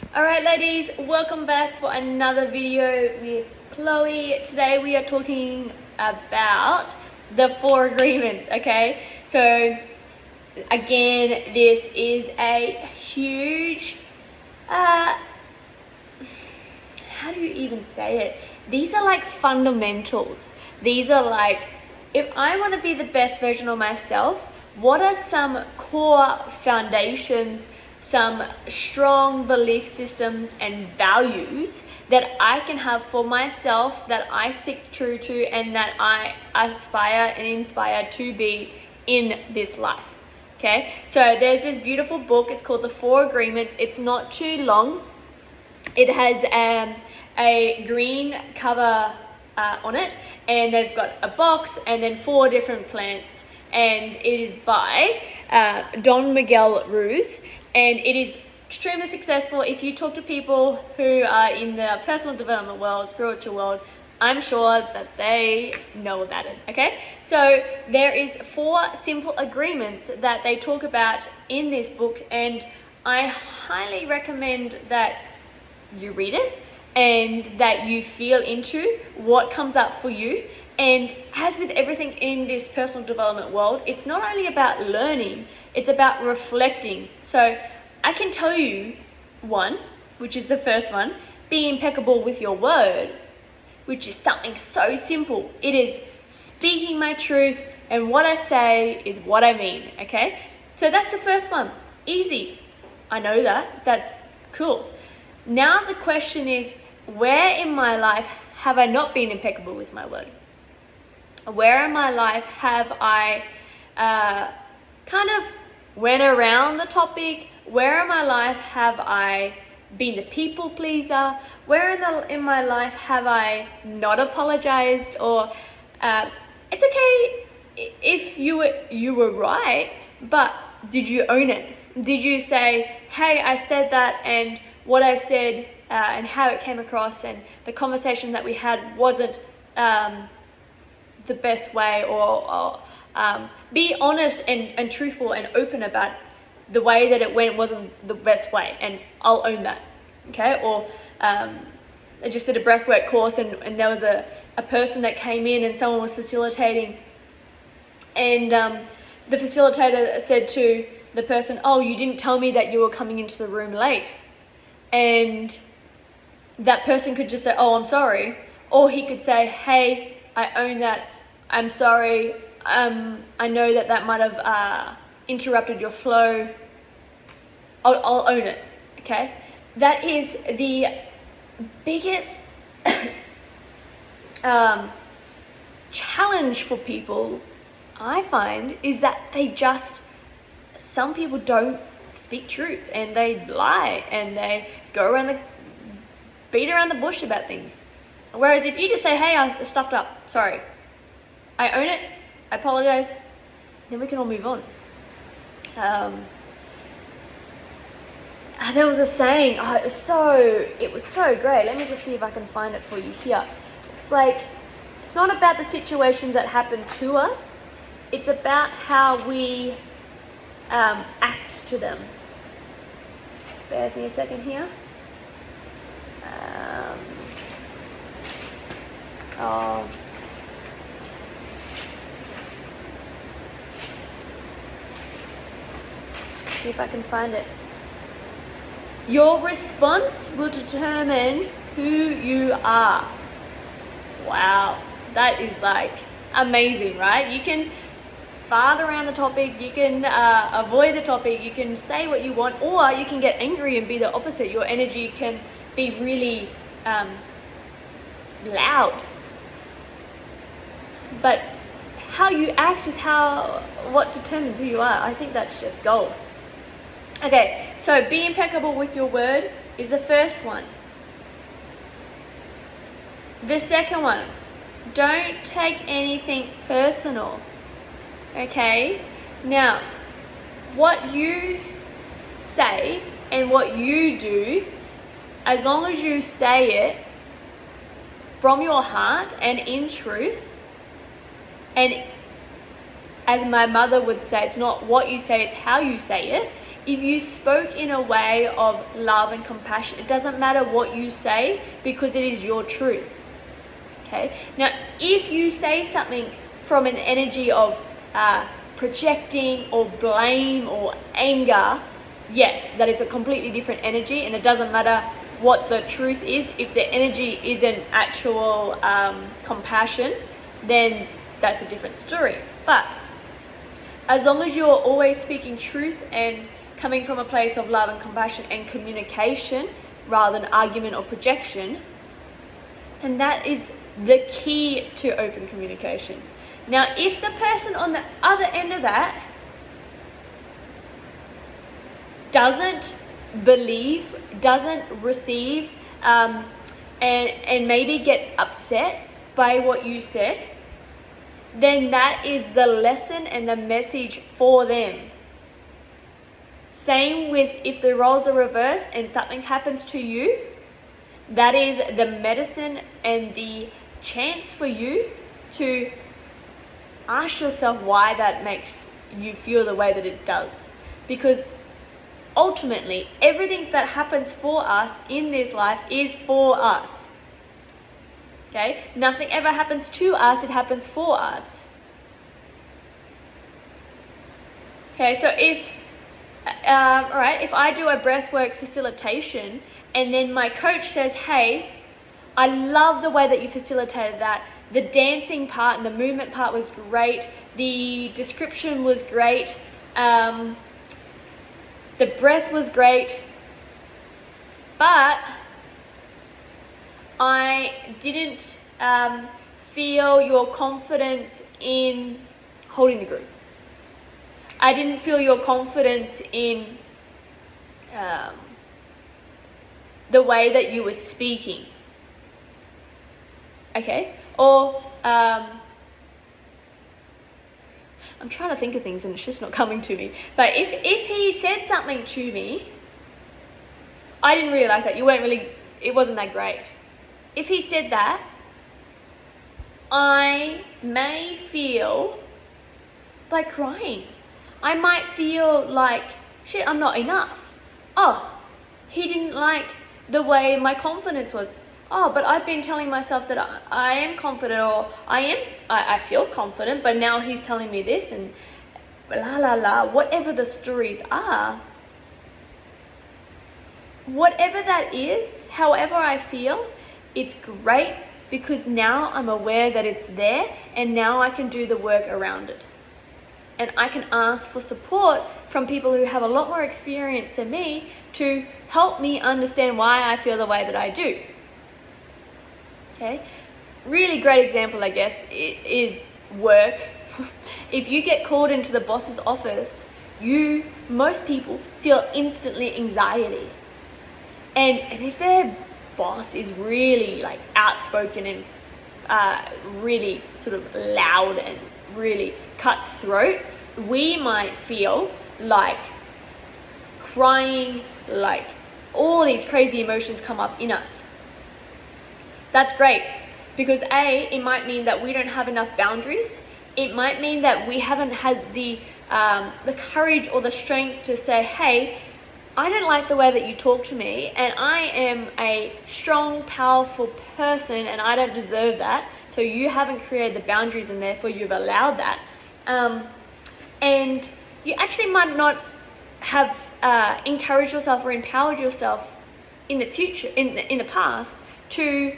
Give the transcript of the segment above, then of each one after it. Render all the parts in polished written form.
Alright ladies, welcome back for another video with Chloe. Today we are talking about the 4 agreements, okay? So again, this is a huge, how do you even say it? These are like fundamentals. These are like, if I want to be the best version of myself, what are some core foundations, some strong belief systems and values that I can have for myself, that I stick true to, and that I aspire and inspire to be in this life? Okay, so there's this beautiful book. It's called The 4 Agreements. It's not too long. It has a green cover on it, and they've got a box and then 4 different plants, and it is by Don Miguel Ruiz, and it is extremely successful. If you talk to people who are in the personal development world, spiritual world, I'm sure that they know about it, okay? So there is 4 simple agreements that they talk about in this book, and I highly recommend that you read it and that you feel into what comes up for you. And as with everything in this personal development world, it's not only about learning, it's about reflecting. So I can tell you one, which is the first one, be impeccable with your word, which is something so simple. It is speaking my truth, and what I say is what I mean, okay? So that's the first one. Easy. I know that. That's cool. Now the question is, where in my life have I not been impeccable with my word? Where in my life have I kind of went around the topic? Where in my life have I been the people pleaser? Where in my life have I not apologized? Or it's okay if you were right, but did you own it? Did you say, hey, I said that, and what I said and how it came across and the conversation that we had wasn't the best way, or be honest and truthful and open about the way that it went wasn't the best way, and I'll own that, okay? Or I just did a breathwork course, and there was a person that came in and someone was facilitating, and the facilitator said to the person, oh, you didn't tell me that you were coming into the room late. And that person could just say, oh, I'm sorry. Or he could say, hey, I own that. I'm sorry. I know that might have interrupted your flow. I'll own it, okay? That is the biggest challenge for people, I find, is that some people don't speak truth, and they lie, and they go beat around the bush about things. Whereas if you just say, hey, I stuffed up, sorry, I own it, I apologize, then we can all move on. There was a saying, it was so great. Let me just see if I can find it for you here. It's like, it's not about the situations that happen to us, it's about how we act to them. Bear with me a second here. See if I can find it. Your response will determine who you are. Wow, that is like amazing, right? You can fart around the topic, you can avoid the topic, you can say what you want, or you can get angry and be the opposite. Your energy can be really loud. But how you act is what determines who you are. I think that's just gold. Okay, so be impeccable with your word is the first one. The second one, don't take anything personal. Okay, now what you say and what you do, as long as you say it from your heart and in truth, and as my mother would say, it's not what you say, it's how you say it. if you spoke in a way of love and compassion, it doesn't matter what you say because it is your truth. Okay? Now, if you say something from an energy of projecting or blame or anger, yes, that is a completely different energy, and it doesn't matter what the truth is. If the energy isn't actual compassion, then that's a different story. But as long as you're always speaking truth and coming from a place of love and compassion and communication rather than argument or projection, then that is the key to open communication. Now, if the person on the other end of that doesn't believe, doesn't receive, and maybe gets upset by what you said, then that is the lesson and the message for them. Same with if the roles are reversed and something happens to you, that is the medicine and the chance for you to ask yourself why that makes you feel the way that it does. Because ultimately, everything that happens for us in this life is for us. Okay? Nothing ever happens to us, it happens for us. Okay, so if I do a breathwork facilitation and then my coach says, hey, I love the way that you facilitated that. The dancing part and the movement part was great. The description was great. The breath was great. But I didn't feel your confidence in holding the group. I didn't feel your confidence in the way that you were speaking. Okay? Or I'm trying to think of things and it's just not coming to me. But if he said something to me, I didn't really like that. It wasn't that great. If he said that, I may feel like crying. I might feel like, shit, I'm not enough. Oh, he didn't like the way my confidence was. Oh, but I've been telling myself that I am confident, or I feel confident, but now he's telling me this, and la la la, whatever the stories are. Whatever that is, however I feel, it's great because now I'm aware that it's there and now I can do the work around it. And I can ask for support from people who have a lot more experience than me to help me understand why I feel the way that I do. Okay? Really great example, I guess, is work. If you get called into the boss's office, most people feel instantly anxiety. And if their boss is really like outspoken and really sort of loud and really cutthroat, we might feel like crying, like all these crazy emotions come up in us. That's great because it might mean that we don't have enough boundaries. It might mean that we haven't had the courage or the strength to say, hey, I don't like the way that you talk to me, and I am a strong, powerful person, and I don't deserve that. So you haven't created the boundaries, and therefore you've allowed that. And you actually might not have encouraged yourself or empowered yourself in the future, in the past, to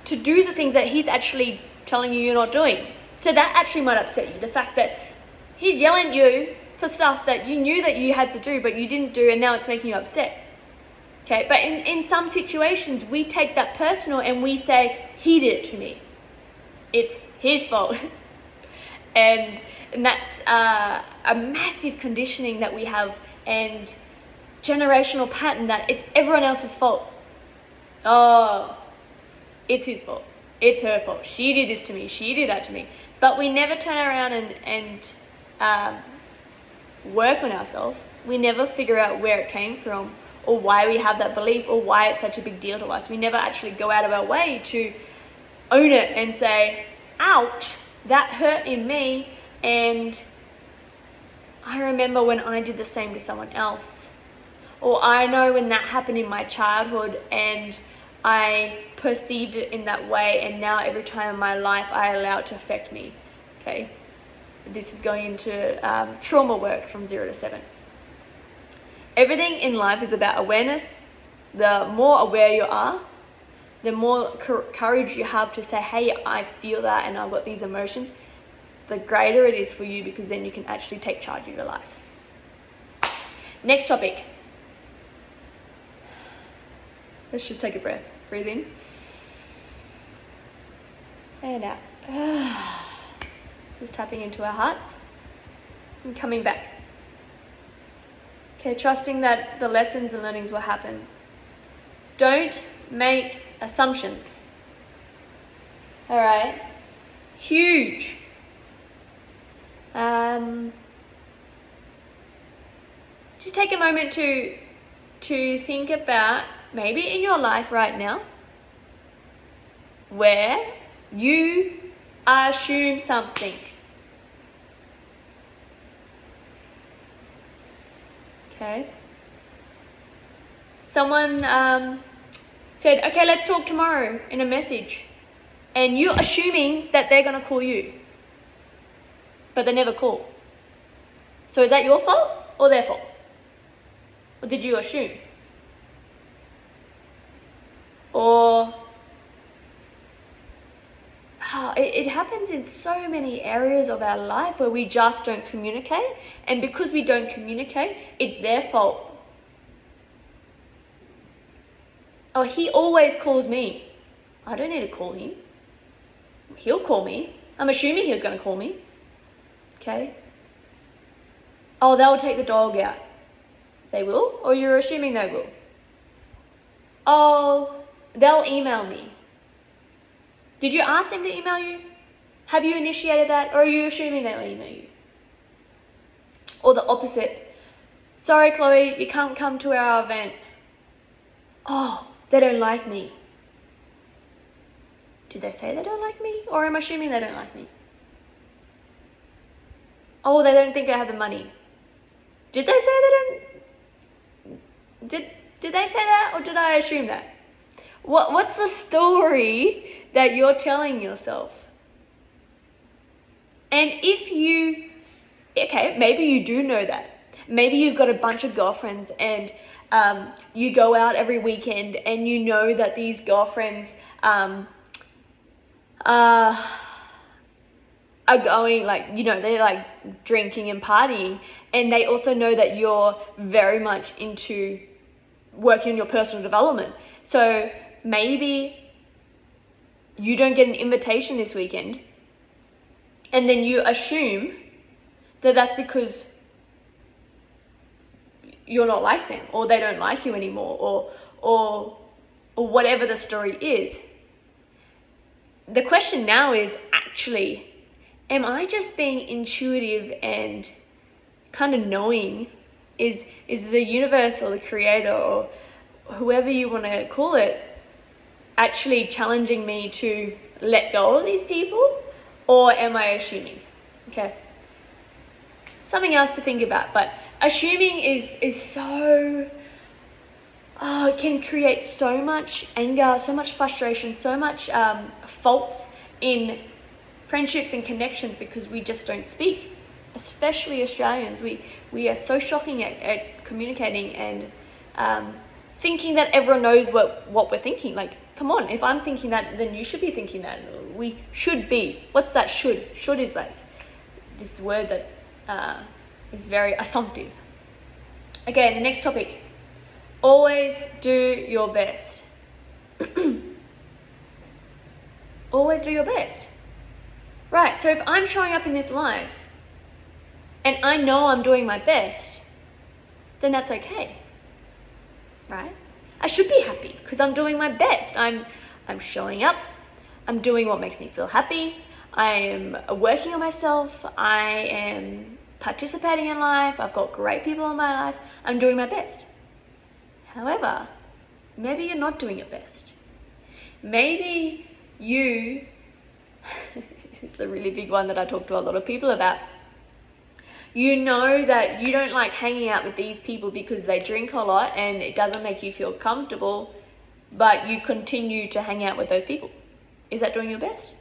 do the things that he's actually telling you you're not doing. So that actually might upset you. The fact that he's yelling at you for stuff that you knew that you had to do, but you didn't do, and now it's making you upset. Okay, but in some situations, we take that personal and we say, he did it to me. It's his fault. and that's a massive conditioning that we have, and generational pattern that it's everyone else's fault. Oh, it's his fault. It's her fault. She did this to me. She did that to me. But we never turn around and work on ourselves. We never figure out where it came from or why we have that belief or why it's such a big deal to us. We never actually go out of our way to own it and say, ouch, that hurt in me, and I remember when I did the same to someone else. Or I know when that happened in my childhood and I perceived it in that way, and now every time in my life I allow it to affect me. Okay, this is going into trauma work from 0 to 7. Everything in life is about awareness. The more aware you are, the more courage you have to say, hey, I feel that and I've got these emotions, the greater it is for you, because then you can actually take charge of your life. Next topic. Let's just take a breath. Breathe in. And out. Just tapping into our hearts and coming back. Okay, trusting that the lessons and learnings will happen. Don't make assumptions. All right? Huge. Just take a moment to think about maybe in your life right now where you assume something. Okay. Someone said, okay, let's talk tomorrow in a message. And you're assuming that they're going to call you. But they never call. So is that your fault or their fault? Or did you assume? Or it happens in so many areas of our life where we just don't communicate, and because we don't communicate, it's their fault. Oh, he always calls me. I don't need to call him. He'll call me. I'm assuming he was going to call me. Okay? Oh, they'll take the dog out. They will? Or you're assuming they will? Oh, they'll email me. Did you ask them to email you? Have you initiated that? Or are you assuming they'll email you? Or the opposite. Sorry, Chloe, you can't come to our event. Oh, they don't like me. Did they say they don't like me? Or am I assuming they don't like me? Oh, they don't think I have the money. Did they say they don't? Did they say that, or did I assume that? What's the story that you're telling yourself? And if you, okay, maybe you do know that. Maybe you've got a bunch of girlfriends and you go out every weekend and you know that these girlfriends are going, like, you know, they're like drinking and partying, and they also know that you're very much into working on your personal development. So maybe you don't get an invitation this weekend, and then you assume that that's because you're not like them, or they don't like you anymore, or whatever the story is. The question now is actually, am I just being intuitive and kind of knowing? Is the universe or the creator or whoever you want to call it actually challenging me to let go of these people, or am I assuming? Okay. Something else to think about, but assuming is so, it can create so much anger, so much frustration, so much faults in friendships and connections, because we just don't speak. Especially Australians, we are so shocking at communicating and thinking that everyone knows what we're thinking. Like, come on, if I'm thinking that, then you should be thinking that. We should be. What's that should? Should is like this word that is very assumptive. Okay, the next topic. Always do your best. Always do your best. Right, so if I'm showing up in this life and I know I'm doing my best, then that's okay, right? I should be happy because I'm doing my best. I'm showing up. I'm doing what makes me feel happy. I am working on myself. I am participating in life. I've got great people in my life. I'm doing my best. However, maybe you're not doing your best. Maybe you, this is the really big one that I talk to a lot of people about. You know that you don't like hanging out with these people because they drink a lot and it doesn't make you feel comfortable, but you continue to hang out with those people. Is that doing your best?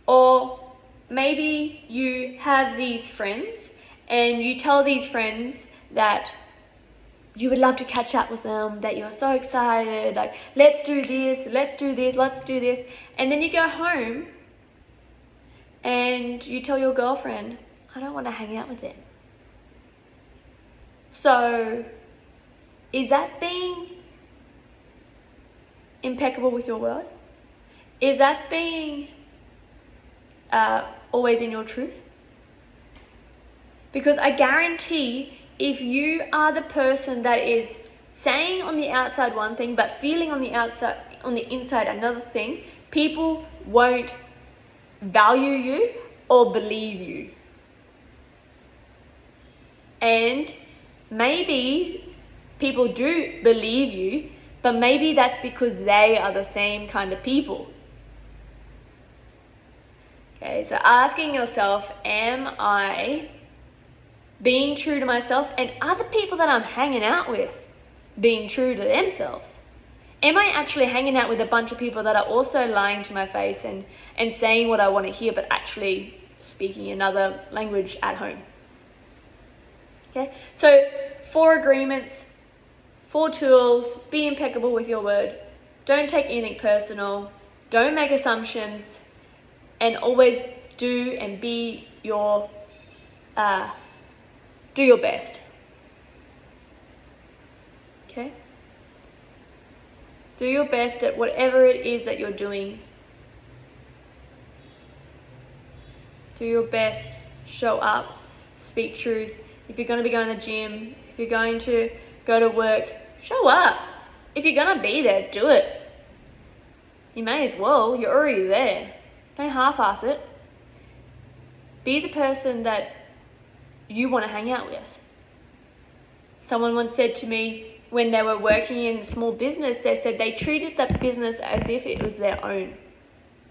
Or maybe you have these friends and you tell these friends that you would love to catch up with them, that you're so excited, like, let's do this, let's do this, let's do this. And then you go home and you tell your girlfriend, I don't want to hang out with them. So, is that being impeccable with your word? Is that being always in your truth? Because I guarantee if you are the person that is saying on the outside one thing but feeling on the inside another thing, people won't value you or believe you. And maybe people do believe you, but maybe that's because they are the same kind of people. Okay, so asking yourself, am I being true to myself, and are the people that I'm hanging out with being true to themselves? Am I actually hanging out with a bunch of people that are also lying to my face and saying what I want to hear, but actually speaking another language at home? Okay, so 4 agreements, 4 tools: be impeccable with your word, don't take anything personal, don't make assumptions, and always do and be your do your best. Okay? Do your best at whatever it is that you're doing. Do your best, show up, speak truth. If you're going to be going to the gym, if you're going to go to work, show up. If you're going to be there, do it. You may as well, you're already there. Don't half-ass it. Be the person that you want to hang out with. Someone once said to me, when they were working in a small business, they said they treated that business as if it was their own.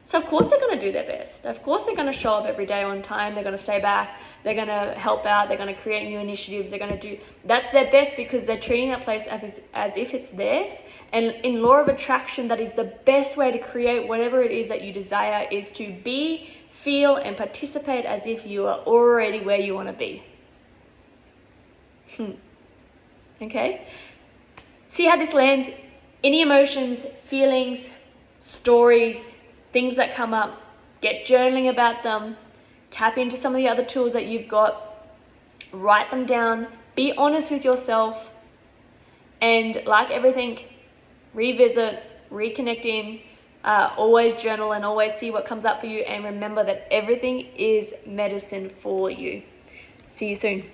So of course they're going to do their best. Of course they're going to show up every day on time. They're going to stay back. They're going to help out. They're going to create new initiatives. They're going to do, that's their best because they're treating that place as if it's theirs. And in law of attraction, that is the best way to create whatever it is that you desire, is to be, feel, and participate as if you are already where you want to be. Okay? See how this lands? Any emotions, feelings, stories, things that come up, get journaling about them, tap into some of the other tools that you've got, write them down, be honest with yourself, and like everything, revisit, reconnect in, always journal and always see what comes up for you, and remember that everything is medicine for you. See you soon.